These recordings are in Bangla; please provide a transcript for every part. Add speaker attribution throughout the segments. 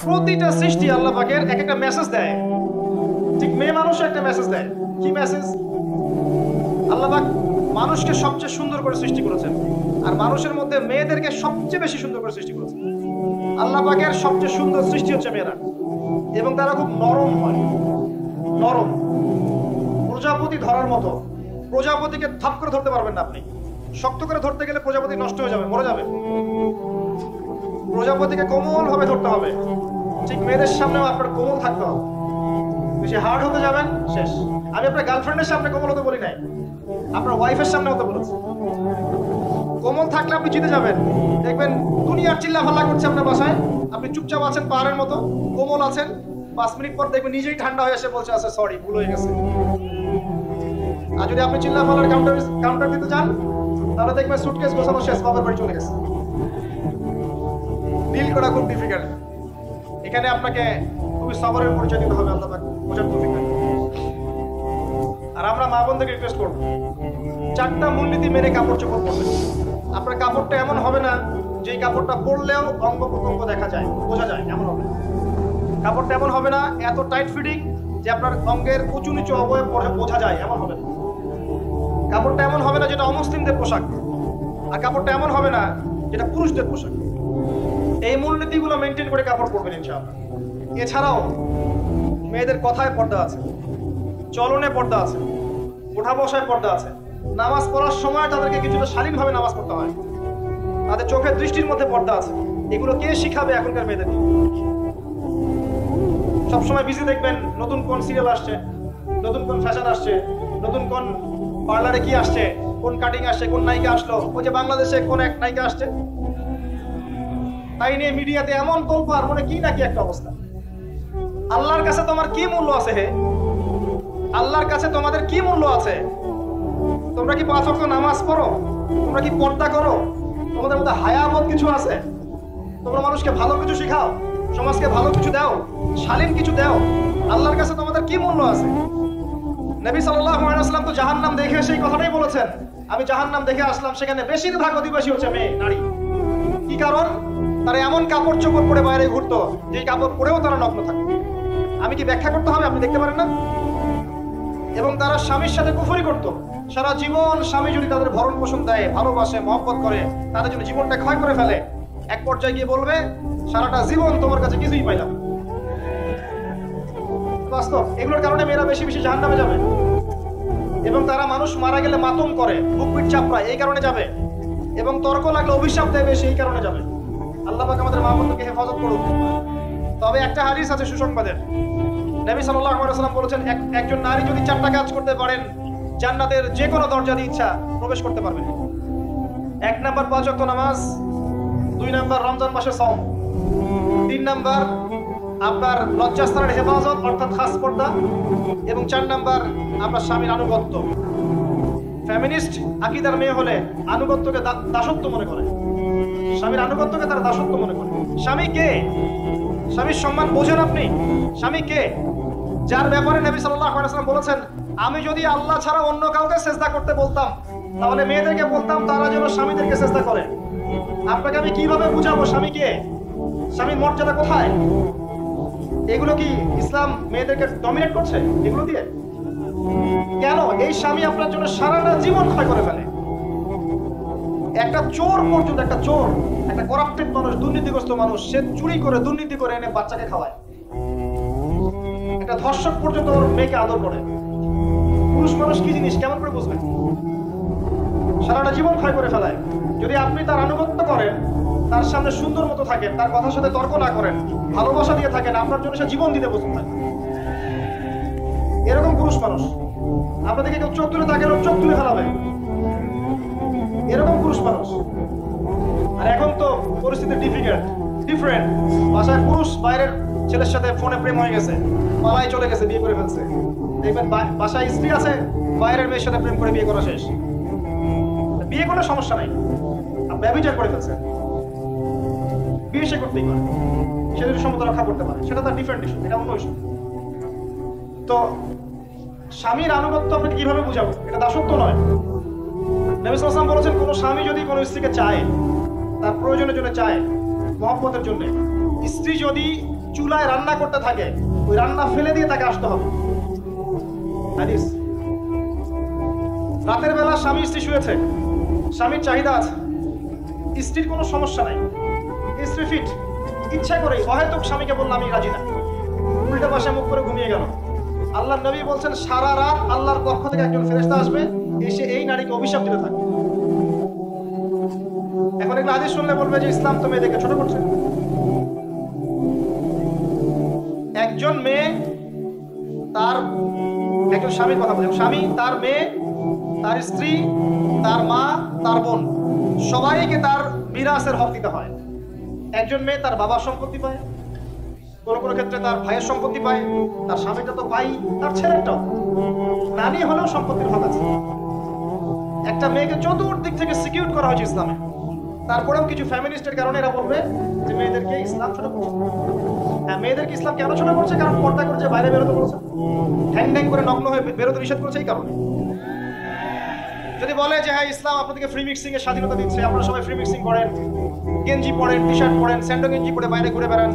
Speaker 1: প্রতিটা সৃষ্টি আল্লাহ পাকের এক একটা মেসেজ দেয়, ঠিক মেয়ে মানুষও একটা মেসেজ দেয়। কি মেসেজ? আল্লাহ পাক মানুষকে সবচেয়ে সুন্দর করে সৃষ্টি করেছেন, আর মানুষের মধ্যে মেয়েদেরকে সবচেয়ে বেশি সুন্দর করে সৃষ্টি করেছেন। আল্লাহ পাকের সবচেয়ে সুন্দর সৃষ্টি হচ্ছে মেয়েরা, এবং তারা খুব নরম হয়, নরম, প্রজাপতি ধরার মতো। প্রজাপতিকে থাপ করে ধরতে পারবেন না আপনি, শক্ত করে ধরতে গেলে প্রজাপতি নষ্ট হয়ে যাবে, মরে যাবে। প্রজাপতিকে কোমল ভাবে ধরতে হবে, ঠিক মেয়েদের সামনেও আপনার কোমল থাকতে হবে। বেশি হার্ড হতে যাবেন, শেষ। আমি আপনার গার্লফ্রেন্ডের সামনে কোমল হতে বলি নাই, আপনার ওয়াইফের সামনে হতে বলেছি। কোমল থাকলে আপনি জিতে যাবেন। দেখবেন দুনিয়ার চিল্লা ফাল্লা করছে আপনার বাসায়, আপনি চুপচাপ আছেন, পাহাড়ের মতো কোমল আছেন। 5 মিনিট পর দেখবেন নিজেই ঠান্ডা হয়ে এসে বলছে, আচ্ছা সরি, ভুল হয়ে গেছে। আর যদি আপনি চিল্লা ফাল্লার কাউন্টার দিতে যান, তাহলে দেখবেন সুটকেস গোছানো শেষ, বাবার বাড়ি চলে গেছে। ডিল করা খুব ডিফিকাল্ট। এখানে আপনাকে খুবই সবরের পরিচয় দিতে হবে, আল্লাহ পাক বোঝার তৌফিক দান। আর আমরা মা বোনদেরকে রিকোয়েস্ট করব, 4টা মূলনীতি মেনে কাপড় চোপড় পরবেন। আপনার কাপড়টা এমন হবে না যে কাপড়টা পরলেও অঙ্গ প্রত্যঙ্গ দেখা যায়, বোঝা যায়, এমন হবে। কাপড়টা এমন হবে না এত টাইট ফিটিং যে আপনার অঙ্গের উঁচু নিচু অবয়ব বোঝা যায়, এমন হবে না। কাপড়টা এমন হবে না যেটা অমুসলিমদের পোশাক, আর কাপড়টা এমন হবে না যেটা পুরুষদের পোশাক। এই মূলনীতিগুলো মেনটেন করে কাপড় পরবেন ইনশাআল্লাহ। এছাড়াও মেয়েদের কথায় পর্দা আছে, চলনে পর্দা আছে, ওঠা বসায় পর্দা আছে। নামাজ পড়ার সময় তাদেরকে কিছুটা শালীনভাবে নামাজ পড়তে হয়, তাদের চোখের দৃষ্টির মধ্যে পর্দা আছে। এগুলো কে শিখাবে এখনকার মেয়েদেরকে? সবসময় বিজি দেখবেন নতুন কোন সিরিয়াল আসছে, নতুন কোন ফ্যাশন আসছে, নতুন কোন পার্লারে কি আসছে, কোন কাটিং আসছে, কোন নায়িকা আসলো। ওই যে বাংলাদেশে কোন এক নায়িকা আসছে, তাই নিয়ে মিডিয়াতে এমন তোলপাড়, মনে কি নাকি একটা অবস্থা। আল্লাহর কাছে তোমার কি মূল্য আছে? হে, আল্লাহর কাছে তোমাদের কি মূল্য আছে? তোমরা কি 5 ওয়াক্ত নামাজ পড়ো? তোমরা কি পর্দা করো? তোমাদের মধ্যে হায়াবোধ কিছু আছে? তোমরা মানুষকে ভালো কিছু শিখাও, সমাজকে ভালো কিছু দাও, শালীন কিছু দাও। আল্লাহর কাছে তোমাদের কি মূল্য আছে? নবী সাল্লাল্লাহু আলাইহি ওয়াসাল্লাম তো জাহান্নাম দেখে সেই কথাটাই বলেছেন, আমি জাহান্নাম দেখে আসলাম, সেখানে বেশিরভাগ অধিবাসী হচ্ছে মেয়ে, নারী। কি কারণ? তারা এমন কাপড় চোপড় পরে বাইরে ঘুরতো যে কাপড় পরেও তারা নগ্ন থাকতো। আমি কি ব্যাখ্যা করতে হবে? আপনি দেখতে পারেন না? এবং তারা স্বামীর সাথে কুফরি করতো সারা জীবন। স্বামী যদি তাদের ভরণ পোষণ দেয়, ভালোবাসে, মহব্বত করে, তাদের জন্য জীবনটা ক্ষয় করে ফেলে, এক পর্যায়ে গিয়ে বলবে সারাটা জীবন তোমার কাছে কিছুই পাইলাম। বাস্তব। এগুলোর কারণে মেয়েরা বেশি বেশি জাহান্নামে যাবে, এবং তারা মানুষ মারা গেলে মাতম করে, বুক পিঠ চাপড়ায়, এই কারণে যাবে, এবং তর্ক লাগলে অভিশাপ দেবে, সেই কারণে যাবে। আল্লাহ পাক আমাদের মা বোনকে হেফাজত করুন। তবে একটা হাদিস আছে সুসংবাদের, নবী সাল্লাল্লাহু আলাইহি ওয়াসাল্লাম বলেছেন, একজন নারী যদি 4টা কাজ করতে পারেন, জান্নাতের যে কোনো দরজা দিয়ে ইচ্ছা প্রবেশ করতে পারবেন। 1 নাম্বার 5 ওয়াক্ত নামাজ, 2 নাম্বার রমজান মাসে সওম, 3 নাম্বার আপনার লজ্জাস্থানের হেফাজত অর্থাৎ খাস পর্দা, এবং 4 নাম্বার আপনার স্বামীর আনুগত্য। ফেমিনিস্ট আকীদার মেয়ে হলে আনুগত্যকে দাসত্ব মনে করে, স্বামীর আনুগত্যকে তারা দাসত্ব মনে করে। স্বামী কে? স্বামীর সম্মান বোঝেন আপনি? স্বামী কে? যার ব্যাপারে নবী সাল্লাল্লাহু আলাইহি ওয়াসাল্লাম বলেছেন, আমি যদি আল্লাহ ছাড়া অন্য কাউকে সিজদা করতে বলতাম, তাহলে মেয়েদেরকে বলতাম তারা যেন স্বামীদেরকে সিজদা করে। আপনাকে আমি কিভাবে বুঝাবো স্বামী কে? স্বামীর মর্যাদা কোথায়? এগুলো কি ইসলাম মেয়েদেরকে ডমিনেট করছে এগুলো দিয়ে? কেন? এই স্বামী আপনার জন্য সারাটা জীবন ক্ষয় করে ফেলে। একটা চোর পর্যন্ত, একটা চোর, একটা করাপ্টেড মানুষ, দুর্নীতিগ্রস্ত মানুষ, সে চুরি করে, দুর্নীতি করে এনে বাচ্চাকে খাওয়ায়। একটা ধর্ষক পর্যন্ত ওর মেয়েকে আদর করে। পুরুষ মানুষ কি জিনিস কেমন করে বুঝবেন? সারাটা জীবন ক্ষয় করে ফেলায়। যদি আপনি তার আনুগত্য করেন, তার সামনে সুন্দর মতো থাকেন, তার কথার সাথে তর্ক না করেন, ভালোবাসা দিয়ে থাকেন, আপনার জন্য সে জীবন দিতে প্রস্তুত থাকে। এরকম পুরুষ মানুষ। আপনাদেরকে কেউ চোখ তুলে তাকে চোখ তুলে ফেলাবে, এরকম পুরুষ মানুষ। আর এখন তো পরিস্থিতি ডিফারেন্ট। বাসায় পুরুষ বাইরের ছেলের সাথে ফোনে প্রেম হয়ে গেছে, পালায় চলে গেছে, বিয়ে করে ফেলছে। দেখবেন বাসায় স্ত্রী আছে, বাইরের মেয়ের সাথে প্রেম করে বিয়ে করা শেষ। বিয়ে কোনো সমস্যা নাই, ব্যভিচার করে ফেলছে, বিয়ে সে করতেই পারে, সে যদি সমতা রক্ষা করতে পারে, সেটা তার ডিফারেন্ট ইস্যু, এটা অন্য ইস্যু। তো স্বামীর আনুগত্য আপনাকে কিভাবে বুঝাবো? এটা দাসত্ব নয়। নবী সাল্লাল্লাহু আলাইহি ওয়াসাল্লাম বলেছেন, কোন স্বামী যদি কোনো স্ত্রীকে চায়, তার প্রয়োজনের জন্য চায়, মহব্বতের জন্য, স্ত্রী যদি চুলায় রান্না করতে থাকে, ওই রান্না ফেলে দিয়ে তাকে আসতে হবে। হাদিস। রাতের বেলা স্বামী স্ত্রী শুয়েছে, স্বামীর চাহিদা আছে, স্ত্রীর কোনো সমস্যা নাই, স্ত্রী ফিট, ইচ্ছা করে অহেতুক স্বামীকে বললাম আমি রাজি না, উল্টা পাশে মুখ করে ঘুমিয়ে গেল। আল্লাহর নবী বলছেন সারা রাত আল্লাহর পক্ষ থেকে একজন ফেরেশতা আসবে, এসে এই নারীকে অভিশাপ দিতে থাকে। এখন এগুলো হাদিস শুনলে বলবে যে ইসলাম তো মেয়েদেরকে ছোট করছে। একজন মেয়ে তার, একজন স্বামীর কথা বলছেন, স্বামী তার মেয়ে, তার স্ত্রী, তার মা, তার বোন, সবাইকে তার মিরাসের হক দিতে হয়। একজন মেয়ে তার বাবার সম্পত্তি পায়, কোনো কোনো ক্ষেত্রে তার ভাইয়ের সম্পত্তি পায়, তার স্বামীটা তো পাই, তার ছেলেটাও, নানি হলেও সম্পত্তির হক আছে। একটা মেয়েকে চতুর্দিক থেকে সিকিউর করা হয়েছে ইসলামে। তারপরেও কিছু ফ্যামিলিস্টের কারণে এরা বলবে যে মেয়েদেরকে ইসলাম ছোট করছে। হ্যাঁ, মেয়েদেরকে ইসলাম কেন ছোট করছে? কারণ পর্দা করেছে, বাইরে বেরোতে বলেছে, হ্যাং ড্যাং করে নগ্ন হয়ে বেরোতে নিষেধ করেছে, এই কারণে। যদি বলে যে হ্যাঁ ইসলাম আপনাদেরকে ফ্রি মিক্সিং এর স্বাধীনতা দিচ্ছে, আপনারা সবাই ফ্রি মিক্সিং করেন, গেঞ্জি পরেন, টি শার্ট পরেন, স্যান্ডো গেঞ্জি পরে বাইরে ঘুরে বেড়ান,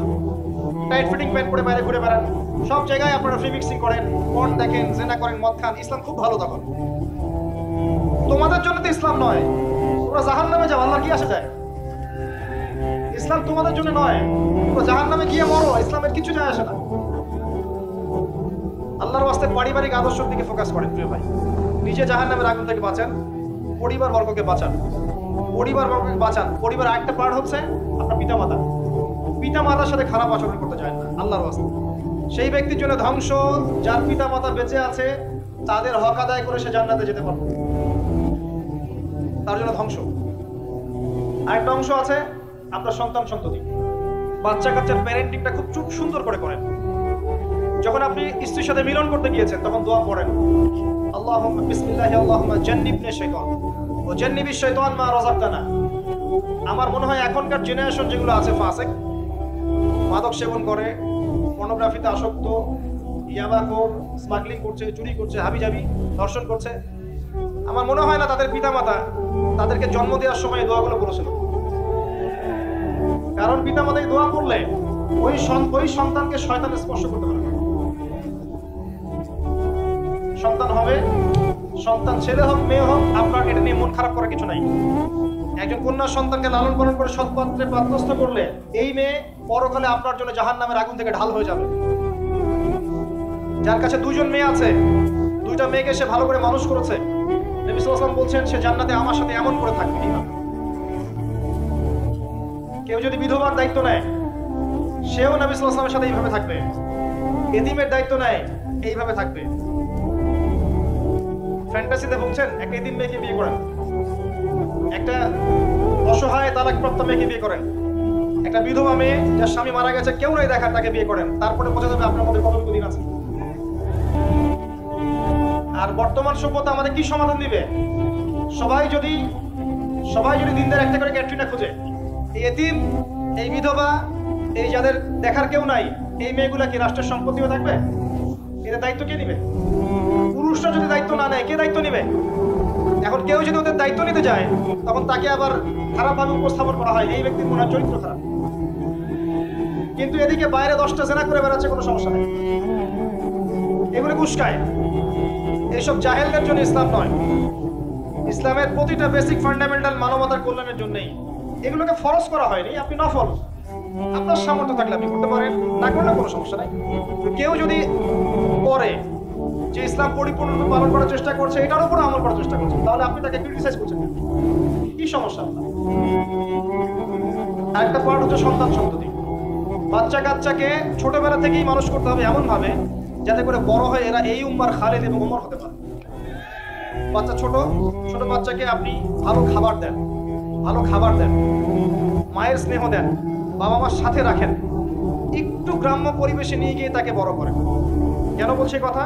Speaker 1: টাইট ফিটিং প্যান্ট পরে বাইরে ঘুরে বেড়ান, সব জায়গায় আপনারা ফ্রি মিক্সিং করেন, পর্ন দেখেন, জেনা করেন, মদ খান, ইসলাম খুব ভালো। তখন তোমাদের জন্য তো ইসলাম নয়, তোমরা জাহান্নামে যাও, আল্লাহর কি আসে যায়? ইসলাম তোমাদের জন্য নয়, তোমরা জাহান্নামে গিয়ে মরো, ইসলামের কিছু যায় আসে না। আল্লাহর ওয়াস্তে পারিবারিক আদর্শের দিকে ফোকাস করেন প্রিয় ভাই। নিজে জাহান্নামের আগুন থেকে বাঁচান, পরিবার বর্গকে বাঁচান, পরিবার বর্গকে বাঁচান। পরিবার একটা পার্ট হচ্ছে আপনার পিতামাতা, পিতামাতার সাথে খারাপ আচরণ করতে যায় না আল্লাহর ওয়াস্তে। সেই ব্যক্তির জন্য ধ্বংস যার পিতামাতা বেঁচে আছে, তাদের হক আদায় করে সে জান্নাতে যেতে পারবে, তার জন্য ধ্বংস। আরেকটা অংশ আছে আপনার সন্তান সন্ততি, বাচ্চা কাচ্চার প্যারেন্টিংটা খুব সুন্দর করে করেন। যখন আপনি স্ত্রীর সাথে মিলন করতে গিয়েছেন তখন দোয়া পড়েন, আল্লাহুম্মা বিসমিল্লাহি আল্লাহুম্মা জান্নিবনি শাইতান ওয়া জান্নিবিশ শাইতান মা রাযাকতানা। আমার মনে হয় এখনকার জেনারেশন যেগুলো আছে ফাসিক, মাদক সেবন করে, পর্নোগ্রাফিতে আসক্ত, ইয়াবাখোর, স্মাগলিং করছে, চুরি করছে, হাবিজাবি, ধর্ষণ করছে, আমার মনে হয় না তাদের পিতামাতা তাদেরকে জন্ম দেওয়ার সময় দোয়াগুলো করেছিল। কারণ পিতামাতা এই দোয়া করলে ওই সন্তানকে শয়তান স্পর্শ করতে পারে না। সন্তান হবে, সন্তান ছেলে হোক মেয়ে হোক, আপনার এটা নিয়ে মন খারাপ করার কিছু নাই। একজন কন্যা সন্তানকে লালন পালন করে সৎ পাত্রে পাত্রস্থ করলে এই মেয়ে পরকালে আপনার জন্য জাহান্নামের আগুন থেকে ঢাল হয়ে যাবে। যার কাছে দুজন মেয়ে আছে, দুইটা মেয়েকে সে ভালো করে মানুষ করেছে, নবী সাল্লাল্লাহু আলাইহি ওয়াসাল্লাম বলছেন সে জান্নাতে আমার সাথে এমন করে থাকবে। কেউ যদি বিধবার দায়িত্ব নেয়, সেও নবী সাল্লাল্লাহু আলাইহি ওয়াসাল্লামের সাথে এইভাবে থাকবে। এতিমের দায়িত্ব নেয়, এইভাবে থাকবে। ফ্যান্টাসিতে বলছেন একটা এতিম মেয়েকে বিয়ে করেন, একটা অসহায় তালাকপ্রাপ্ত মেয়েকে বিয়ে করেন, একটা বিধবা মেয়ে যার স্বামী মারা গেছে, কেউ নাই দেখার, তাকে বিয়ে করেন, তারপরে বোঝা যাবে আপনার মধ্যে কতটুকু দিন আছে। আর বর্তমান সভ্যতা আমাদের কি সমাধান দিবে? সবাই যদি দিনদার একটা করে ক্যাটরিনা খুঁজে, এই এতিম, এই বিধবা, এই যাদের দেখার কেউ নাই, এই মেয়েগুলা কি রাষ্ট্রের সম্পত্তি হয়ে থাকবে? এদের দায়িত্ব কে নিবে? পুরুষরা যদি দায়িত্ব না নেয়, কে দায়িত্ব নিবে? এখন কেউ যদি ওদের দায়িত্ব নিতে যায়, তখন তাকে আবার খারাপভাবে উপস্থাপন করা হয়, এই ব্যক্তির মনে হয় চরিত্র খারাপ। কিন্তু এদিকে বাইরে 10টা জেনা করে বেড়াচ্ছে, কোনো সমস্যা নেই, এগুলো উস্কায়। এইসব জাহেলদের জন্য ইসলাম নয়। ইসলামের প্রতিটা বেসিক ফান্ডামেন্টাল মানবতার কল্যাণের জন্যই। এগুলোকে ফরজ করা হয়নি, আপনি নফল, আপনার সামর্থ্য থাকলে আপনি করতে পারেন, না করলে কোনো সমস্যা নাই। কেউ যদি করে যে ইসলাম পরিপূর্ণরূপে পালন করার চেষ্টা করছে, এটার উপর আমল করার চেষ্টা করছে, তাহলে আপনি তাকে ক্রিটিসাইজ করছেন, কি সমস্যা আপনার? আরেকটা পয়েন্ট হচ্ছে সন্তান সন্ততি। বাচ্চা কাচ্চাকে ছোটবেলা থেকেই মানুষ করতে হবে এমন ভাবে যাতে করে বড় হয়ে এরা এই উম্মার খালিদ এবং ওমর হতে পারে। বাচ্চা ছোট বাচ্চাকে আপনি ভালো খাবার দেন, মায়ের স্নেহ দেন, বাবা মার সাথে রাখেন, একটু গ্রাম্য পরিবেশে নিয়ে গিয়ে তাকে বড় করেন। কেন বলছে কথা?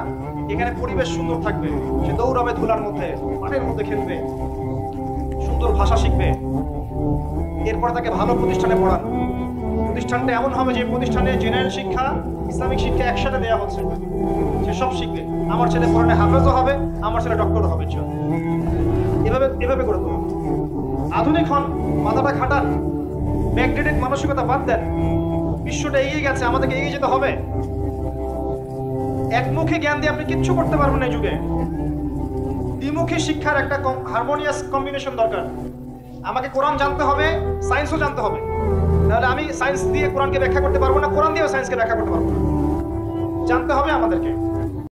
Speaker 1: এখানে পরিবেশ সুন্দর থাকবে, সে দৌড়াবে ধুলার মধ্যে, মাঠের মধ্যে খেলবে, সুন্দর ভাষা শিখবে। এরপর তাকে ভালো প্রতিষ্ঠানে পড়ান। প্রতিষ্ঠানটা এমন হবে যে প্রতিষ্ঠানে জেনারেল শিক্ষা, ইসলামিক শিক্ষা একসাথে দেওয়া হচ্ছে, সে সব শিখবে। আমার ছেলে কোরআনে হাফেজও হবে, আমার ছেলে ডক্টরও হবে, এভাবে করে দেবো। আধুনিক হন, মাথাটা খাটান, ব্যাকডেটেড মানসিকতা বাদ দেন। বিশ্বটা এগিয়ে গেছে, আমাদেরকে এগিয়ে যেতে হবে। একমুখী জ্ঞান দিয়ে আপনি কিচ্ছু করতে পারবেন না এই যুগে। দ্বিমুখী শিক্ষার একটা হারমোনিয়াস কম্বিনেশন দরকার। আমাকে কোরআন জানতে হবে, সায়েন্সও জানতে হবে। তাহলে আমি সায়েন্স দিয়ে কোরআনকে ব্যাখ্যা করতে পারবো না, কোরআন দিয়েও সায়েন্সকে ব্যাখ্যা করতে পারবো না। জানতে হবে আমাদেরকে।